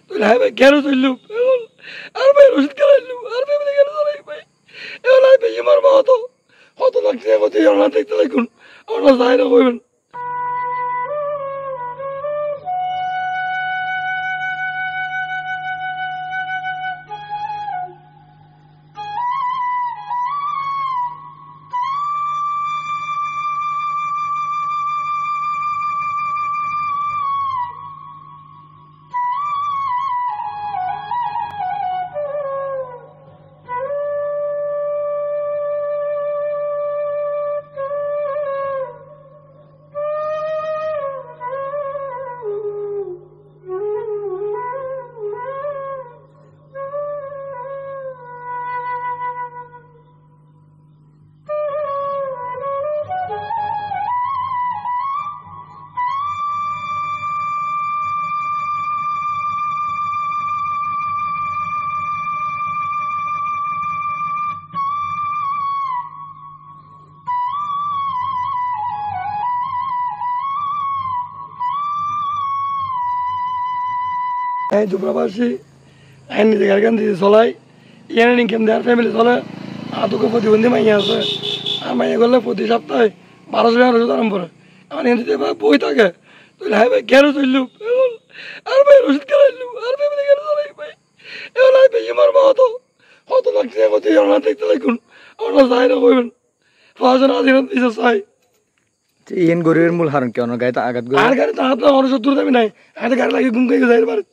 তুই হাই ভাই কেন চললু এখন আর ভাই রসিদ কেলাইলু আর ভাই বলে কেন চলাই ভাই এখন হাই ভাই আমার মা হতো কত লাগছে কত না দেখতে লাগুন আমরা যাই না কইবেন এই দুপুরবাসী আইন নিজে গাড়ি দিয়ে চলাই ইয়ান ইনকাম দেওয়ার ফ্যামিলি চলে আদুকে প্রতিবন্ধী মাইয়া আছে আর মাইয়া করলে প্রতি সপ্তাহে 1200 টাকা রসিদ আরম্ভ করে আমার এনে দিতে বই থাকে তুই হাই ভাই কেন চললু এখন আর ভাই রসিদ কেলাইলু আর ভাই বলে কেন চলাই ভাই এখন হাই ভাই আমার মা হতো কত লাগছে কত না দেখতে লাগুন আমরা যাই না কইবেন 5 আদিনত দিছে চাই ইয়েন গরিবের মূল হারণ কেন গাড়িতে আঘাত আর গাড়িতে হাত না মানুষ শত্রু দামি নাই হাতে গাড়ি লাগে ঘুম খাইকে যাই পারে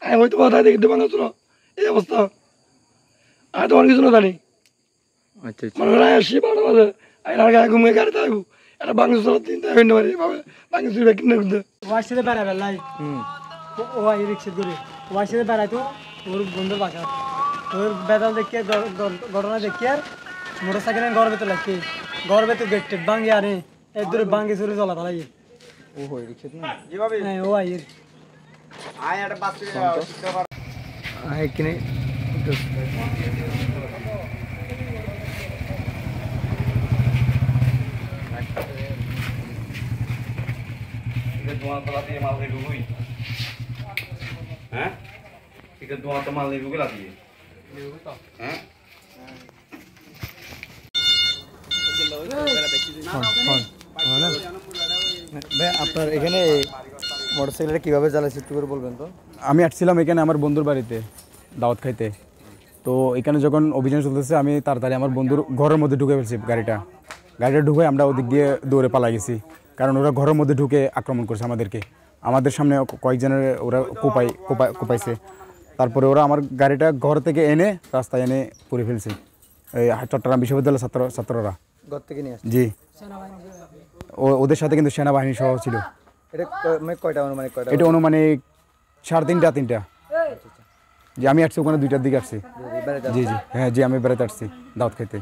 আমি হয়তো বাধা দেখতে বাংলা চলো এই অবস্থা আমি তো অনেক কিছু না জানি আচ্ছা মনে করেন আসি 12 বাজে আমি আর গাড়ি ঘুমিয়ে গাড়িতে আসবো একটা বাংলা চলো 3টা হইতে পারে এইভাবে বাংলা চুরি কিনে করতে ওয়াইসে বেড়াবে লাই ও আই রিক্সা করে ওয়াইসে বেড়াই তো ওর বন্ধুর বাসা ওর বেদাল দেখিয়ে ঘটনা দেখিয়ে আর মোটর সাইকেল ঘর ভেতর লাগছে ঘর ভেতর গেট টেট ভাঙে আরে এর দূরে ভাঙে চলে চলা তালাই ও হই রিক্সা না হ্যাঁ ও আই আয় একটা বাস আই কিনে ধোঁয়া তলা দিয়ে মাল দিয়ে ঢুকুই হ্যাঁ এটা ধোঁয়া তো মাল দিয়ে ঢুকে লাগিয়ে হ্যাঁ ভাই আপনার এখানে মোটরসাইকেলটা কিভাবে চালাচ্ছে একটু করে বলবেন তো আমি আসছিলাম এখানে আমার বন্ধুর বাড়িতে দাওয়াত খাইতে তো এখানে যখন অভিযান চলতেছে আমি তাড়াতাড়ি আমার বন্ধুর ঘরের মধ্যে ঢুকে ফেলছি গাড়িটা ঢুকে আমরা ওদিক দিয়ে দৌড়ে পালা গেছি কারণ ওরা ঘরের মধ্যে ঢুকে আক্রমণ করছে আমাদের সামনে কয়েকজনের ওরা কোপাইছে তারপরে ওরা আমার গাড়িটা ঘর থেকে এনে রাস্তায় এনে পুড়ে ফেলছে এই চট্টগ্রাম বিশ্ববিদ্যালয়ের ছাত্ররা ঘর থেকে নিয়ে আসছে জি ওদের সাথে কিন্তু সেনাবাহিনী সহ ছিল এটা কয়টা অনুমানিক কয়টা এটা অনুমানিক 3:30 যে আমি আসছি ওখানে 2টার দিকে আসছি বেড়াতে জি জি হ্যাঁ জি আমি বেড়াতে আসছি দাওয়াত খাইতে